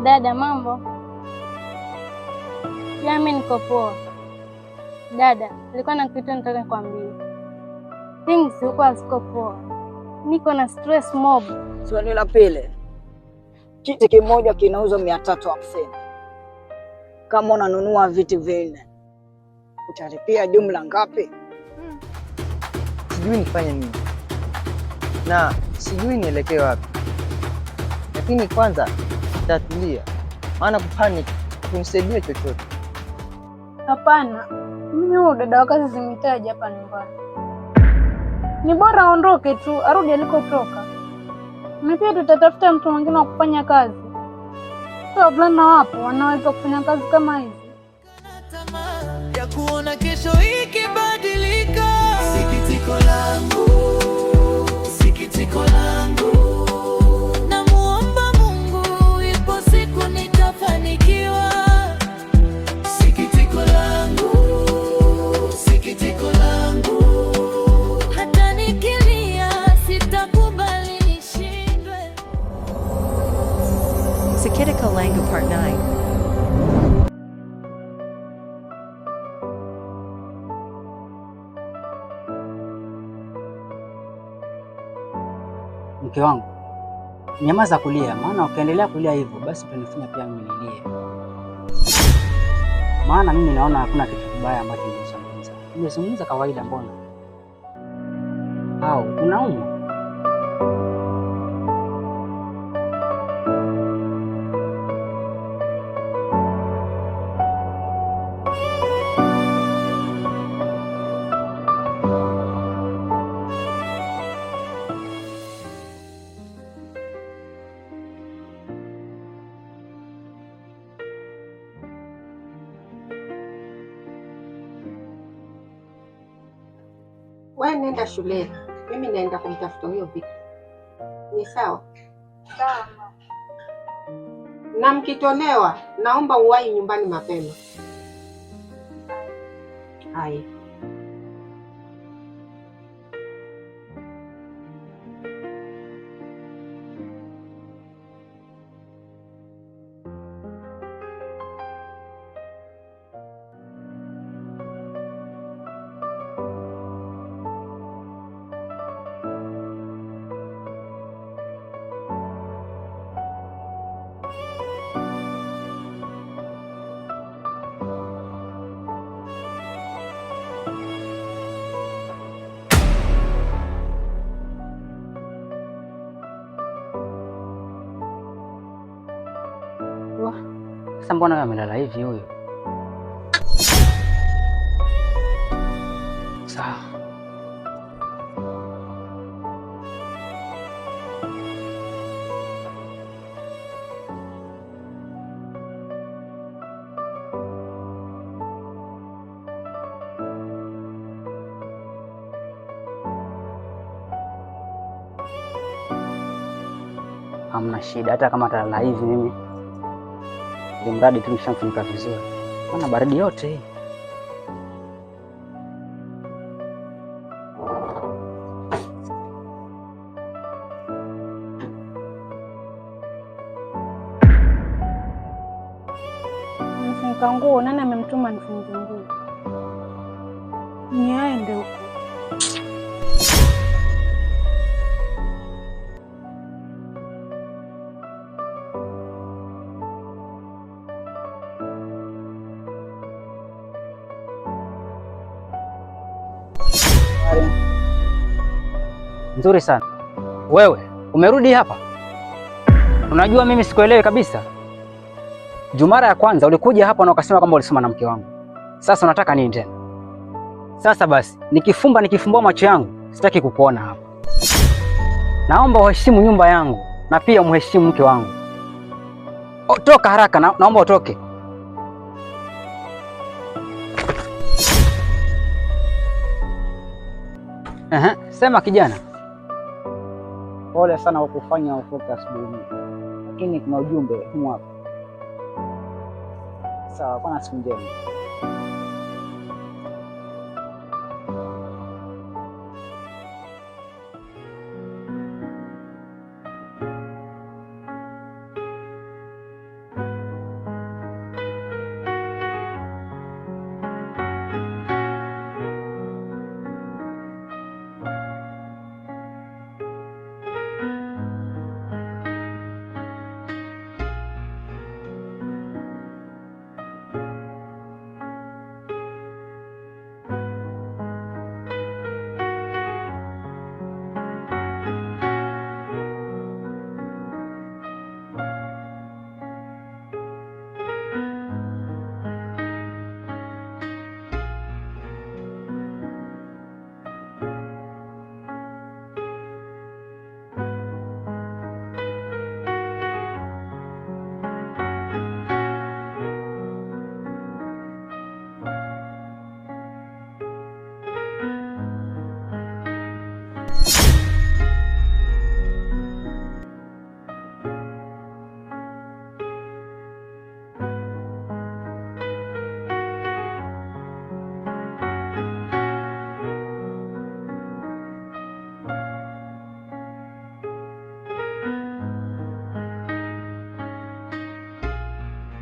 Dada, mambo? Ya, mimi niko poa. Dada, nilikuwa na kitu nataka nikwambie. Things huko haziko poa. Niko na stress mob. Swali la pili. Kiti kimoja kinauzwa 350. Kama unanunua viti vinne, utalipia jumla ngapi? Sijui nifanye nini na sijui nielekee wapi, lakini kwanza tatulia, maana kupanic kunisaidia chochote. Hapana, mimi huyo dada wa kazi zimitaji hapa nyumbani. Ni bora aondoke tu, arudi alikotoka. Na pia tutatafuta mtu mwingine wa kufanya kazi. Kwa wavulana wapo wanaweza kufanya kazi kama hizi. Ya kuona kesho ikibadilika. Sikitiko langu, sikitiko langu. Namuomba Mungu ipo siku nitafanikiwa. Sikitiko langu, sikitiko langu. Hata nikilia sitakubali nishindwe. Sikitiko Langu Part 9. Mke wangu, nyamaza kulia, maana ukiendelea kulia hivyo basi utanifanya pia mimi nilie. Maana mimi naona hakuna kitu kibaya ambacho nimezungumza. Nimezungumza kawaida mbona? Au unaumwa? Wewe nenda shuleni, mimi naenda kumtafuta huyo Viki. Ni sawa? Sawa. Na mkitolewa, naomba uwahi nyumbani mapema. Haya. Sasa mbona wewe amelala hivi huyo? Sawa. Hamna shida, hata kama atalala hivi mimi ili mradi tu nishamfunika vizuri. Maana baridi yote hii. Nifunika nguo, nani amemtuma nifunike nguo? Ni aende huko. Nzuri sana. Wewe, umerudi hapa? Unajua mimi sikuelewi kabisa. Jumara ya kwanza ulikuja hapa na ukasema kwamba ulisoma na mke wangu. Sasa unataka nini tena? Sasa basi, nikifumbua macho yangu, sitaki kukuona hapa. Naomba uheshimu nyumba yangu na pia umheshimu mke wangu. Toka haraka, naomba utoke. Sema kijana. Pole sana kwa kufanya ufoka asubuhi, lakini kuna ujumbe huu hapa. Sawa, kwa siku njema.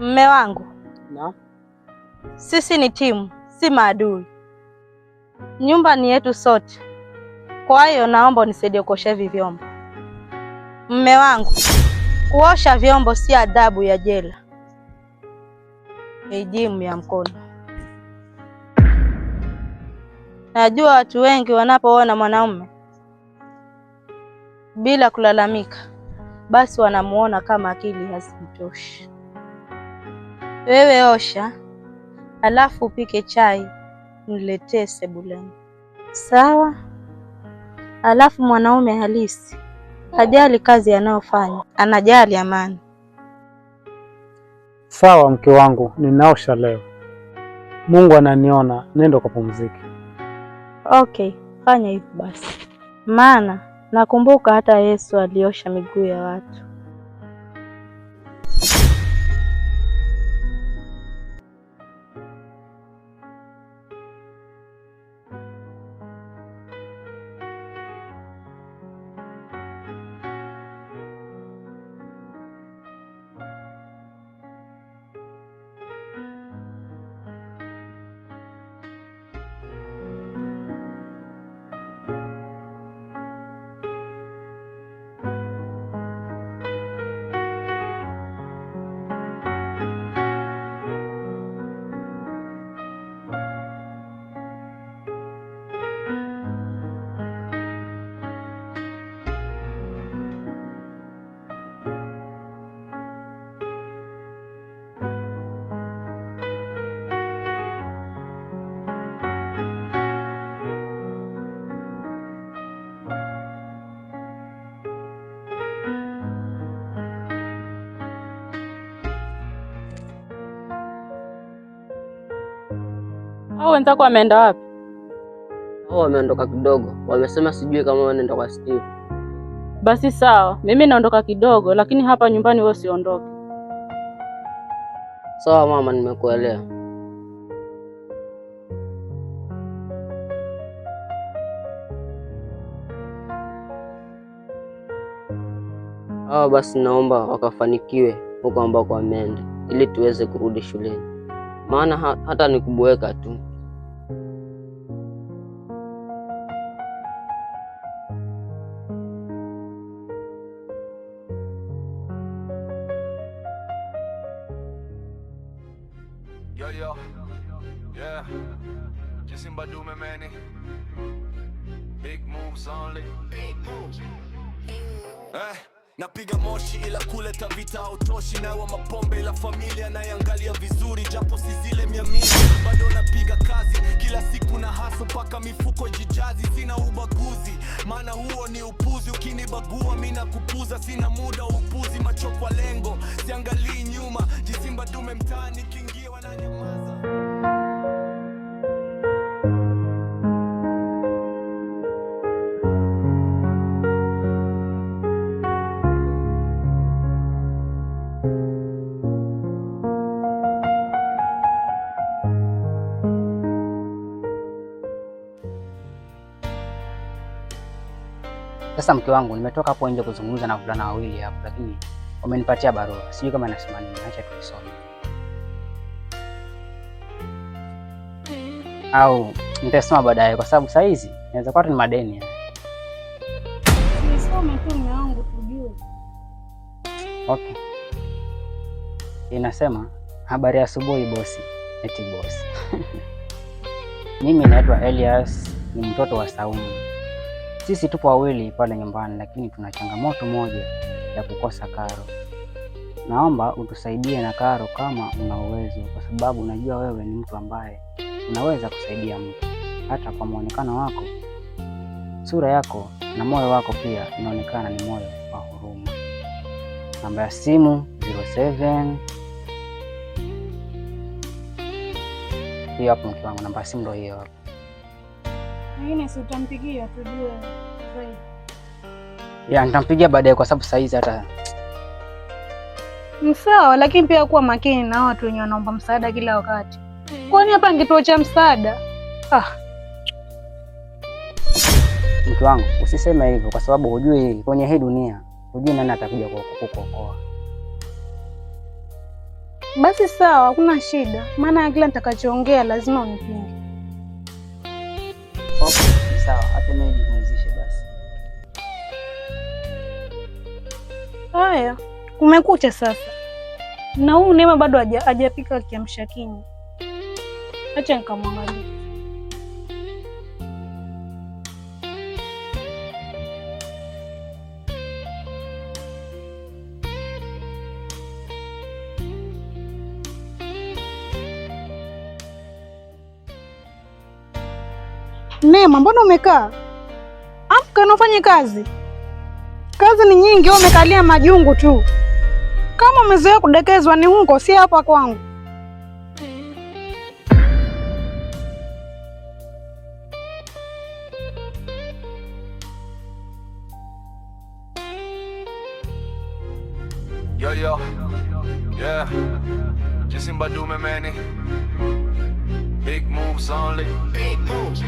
Mme wangu, Na sisi ni timu, si maadui. Nyumba ni yetu sote, kwa hiyo naomba unisaidie kuosha hivi vyombo. Mme wangu, kuosha vyombo si adhabu ya jela, ni jimu ya mkono. Najua watu wengi wanapoona mwanaume bila kulalamika, basi wanamuona kama akili hazimtoshi. Wewe osha, alafu upike chai niletee sebuleni. Sawa? Alafu mwanaume halisi hajali kazi anayofanya, anajali amani. Sawa mke wangu, ninaosha leo. Mungu ananiona, nenda kupumzika. Okay, fanya hivyo basi. Maana nakumbuka hata Yesu aliosha miguu ya watu. Hao wenzako wameenda wapi? Hao wameondoka kidogo. Wamesema sijui kama wanaenda kwa Steve. Basi sawa, mimi naondoka kidogo, lakini hapa nyumbani wewe usiondoke. Sawa mama, nimekuelewa. Hao basi naomba wakafanikiwe huko ambako wameenda, ili tuweze kurudi shuleni. Maana hata nikubweka tu. Yo, yeah, Jisimba Dume Manny, big moves only, big moves. Napiga moshi ila kuleta vita hautoshi, nawa mapombe ila familia naiangalia vizuri, japo si zile 100 bado napiga kazi kila siku na hasu mpaka mifuko jijazi. Sina ubaguzi, maana huo ni upuzi. Ukinibagua mimi nakupuza, sina muda upuzi. Macho kwa lengo, siangalii nyuma. Jisimba Dume mtaani, kiingia wananyamaza. Sasa mke wangu, nimetoka hapo nje kuzungumza na wavulana wawili hapo, lakini wamenipatia barua. Sijui kama inasema nini. Acha tuisome. Au nitasoma baadaye kwa sababu saa hizi inaweza kuwa ni madeni. Nisome tu mume wangu tujue. Okay. Inasema habari ya asubuhi bosi, eti bosi. Mimi naitwa Elias, ni mtoto wa Saumu. Sisi tupo wawili pale nyumbani, lakini tuna changamoto moja ya kukosa karo. Naomba utusaidie na karo kama una uwezo, kwa sababu najua wewe ni mtu ambaye unaweza kusaidia mtu. Hata kwa muonekano wako, sura yako na moyo wako pia inaonekana ni moyo wa huruma. Namba ya simu 07. Hiyo hapo mke wangu, namba ya simu ndio hiyo hapo. Lakini si utampigia tujue zaidi. Ya, nitampigia baadaye kwa sababu saa hizi hata Sawa, lakini pia kuwa makini na watu wenye wanaomba msaada kila wakati. Kwani hapa ni kituo cha msaada? Mke wangu, usiseme hivyo kwa sababu hujui kwenye hii dunia, hujui nani atakuja kukuokoa. Basi sawa, hakuna shida, maana kila nitakachoongea lazima unipinge. Okay, sawa, hata mimi nijipumzishe basi. Haya, kumekucha sasa, na huyu Neema bado hajapika kiamsha kinywa. Acha nikamwangalia. Neema, mbona umekaa? Amka na ufanye kazi. Kazi ni nyingi, wewe umekalia majungu tu. Kama umezoea kudekezwa ni huko, si hapa kwangu. Yo, yeah, Jisimba Dume Manny, big moves only, big moves.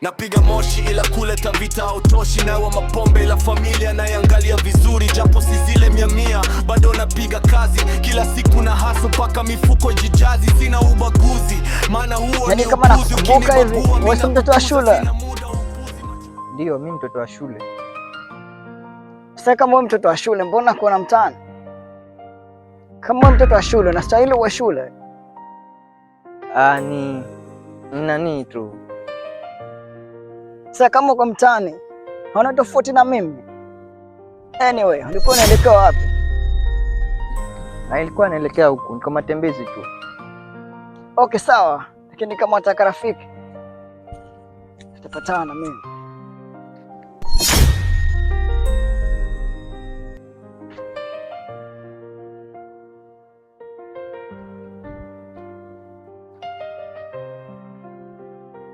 Napiga moshi ila kuleta vita hautoshi, nawa mapombe ila familia naiangalia vizuri, japo si zile 100 bado napiga kazi kila siku na haso paka mifuko jijazi, sina ubaguzi maana huo ni kama nakumbuka hivi. Wewe si mtoto wa shule? Ndio, mimi mtoto wa shule. Sasa kama wewe mtoto wa shule, mbona kuona mtaani? Kama wewe mtoto wa shule unastahili uwe shule. Ni nani tu. Sasa kama uko mtaani, hauna tofauti na mimi. Anyway, ulikuwa unaelekea wapi? Nilikuwa naelekea huku, niko matembezi tu. Okay, sawa. Lakini kama unataka rafiki, tutapatana na mimi.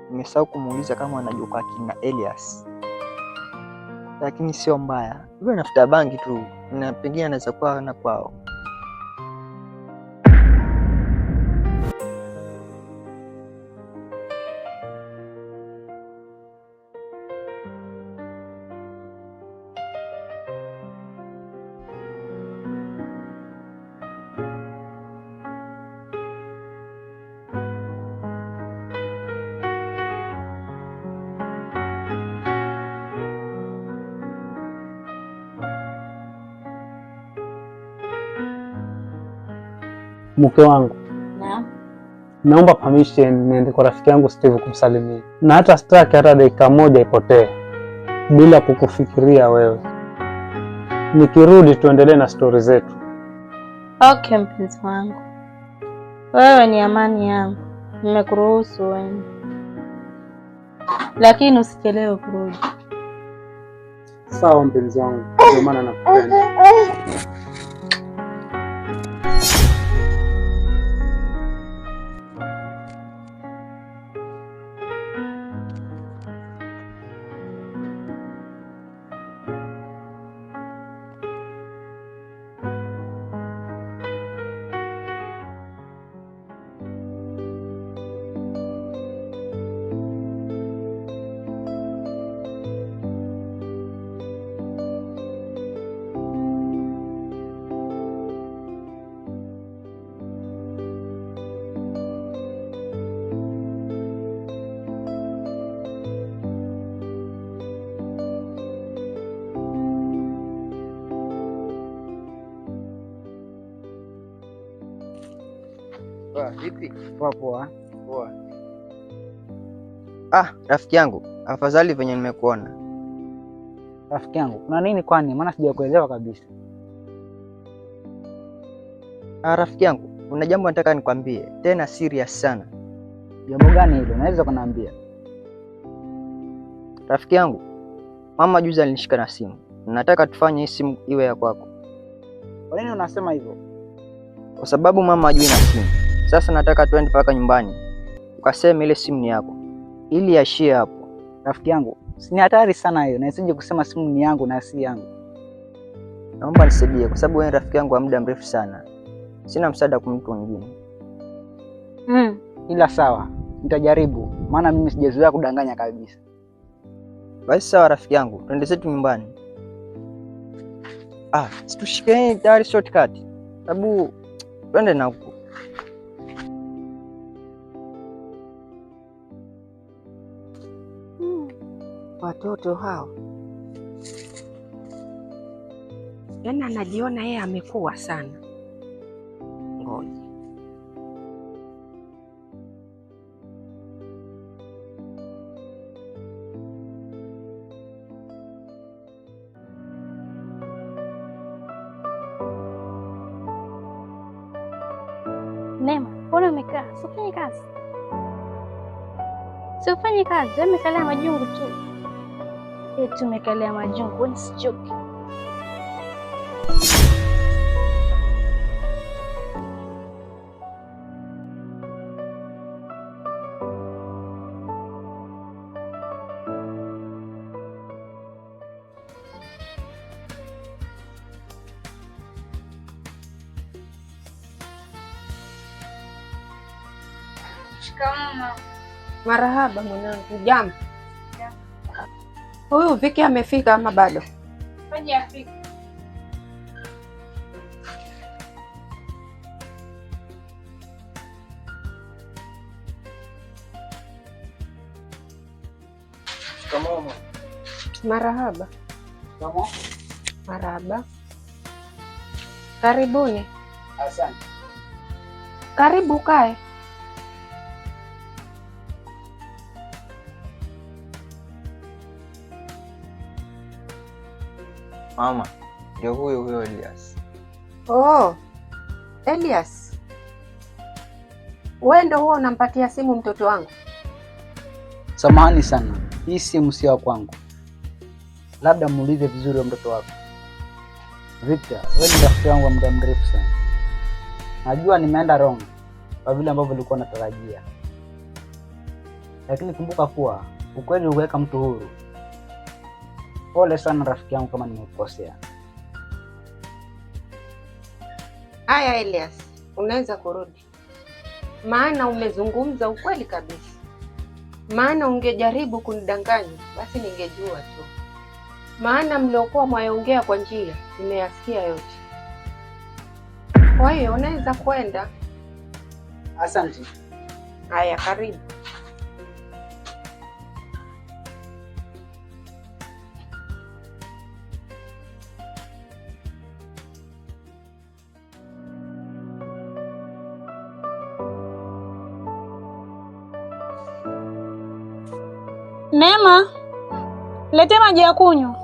Nimesahau kumuuliza kama anajua kwa kina Elias, lakini sio mbaya. Yule nafuta bangi tu, na pengine anaweza kuwa na kwao. Mke wangu, Naam. naomba permission niende kwa rafiki yangu Steve kumsalimia, na hata sitaki hata dakika moja ipotee bila kukufikiria wewe. Nikirudi tuendelee na stori zetu. Okay, mpenzi wangu, wewe ni amani yangu, nimekuruhusu wewe, lakini usichelewe kurudi. Sawa mpenzi wangu, ndio maana nakupenda. Vipi? Poa poa. Poa. Rafiki yangu, afadhali venye nimekuona. Rafiki yangu, kuna nini kwani? Maana sijakuelewa kabisa. Rafiki yangu, kuna jambo nataka nikwambie, tena serious sana. Jambo gani hilo? Unaweza kuniambia? Rafiki yangu, mama juzi alinishika na simu. Nataka tufanye hii simu iwe ya kwako. Kwa nini unasema hivyo? Kwa sababu mama hajui na simu. Sasa nataka tuende mpaka nyumbani ukaseme ile simu ni yako, ili ashie hapo. Rafiki yangu, si ni hatari sana hiyo, na isije kusema simu ni yangu na si yangu. Naomba nisaidie, kwa sababu wewe ni rafiki yangu wa muda mrefu sana. Sina msaada kwa mtu mwingine. Ila sawa, nitajaribu, maana mimi sijazoea kudanganya kabisa. Basi sawa rafiki yangu, twende zetu nyumbani. Situshike tayari shortcut. Sababu twende na huko. Watoto hao, yaani anajiona yeye amekuwa sana. Ngoja Neema, mbona umekaa? Usifanye kazi. Usifanye kazi, wewe umekalia majungu tu. Eti umekalia majungu, wewe sichoki. Shikamoo. marahaba mwanangu. Jambo. Huyu Viki amefika ama bado? Hajafika. Shikamoo. Marahaba. Shikamoo. Marahaba. Karibuni. Asante. Karibu kae. Mama, ndio huyo Elias. Oh, Elias. Wewe ndio huo unampatia simu mtoto wangu? Samahani sana, hii simu sio ya kwangu. Labda muulize vizuri wa mtoto wako. Victor, wewe ni rafiki yangu wa muda mrefu sana. Najua nimeenda wrong kwa vile ambavyo nilikuwa natarajia, lakini kumbuka kuwa ukweli huweka mtu huru. Pole sana rafiki yangu kama nimekukosea. Haya Elias, unaweza kurudi. Maana umezungumza ukweli kabisa. Maana ungejaribu kunidanganya, basi ningejua tu. Maana mliokuwa mwaongea kwa njia, nimeyasikia yote. Kwa hiyo unaweza kwenda. Asante. Haya, karibu. Neema, lete maji ya kunywa.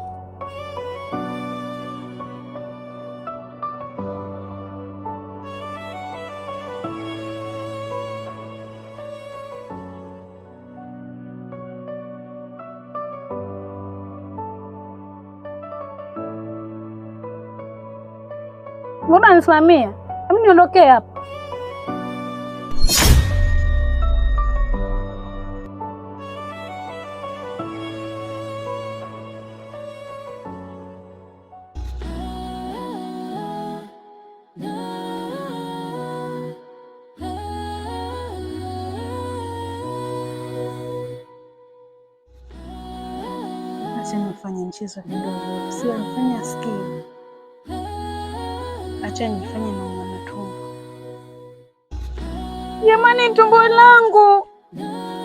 Mbona nisimamia? Hebu niondokee hapa. Acha nifanye mchezo kidogo, sio nifanye asikie. Acha nifanye na mama tumbo. Jamani, tumbo langu!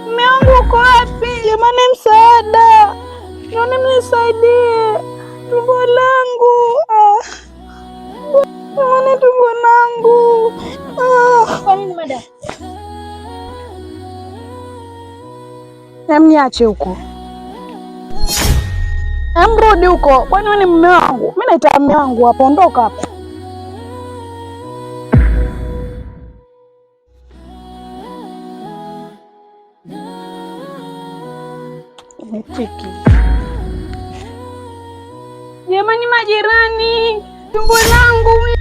Mume wangu uko wapi? Jamani, msaada! Nione mnisaidie. Tumbo langu! Jamani, tumbo langu! Kwa nini madam? Niache huko. Amrudi huko. Kwani wewe ni mume wangu? Mimi naita mume wangu hapa, ondoka hapa. Tiki. Jamani majirani, tumbo langu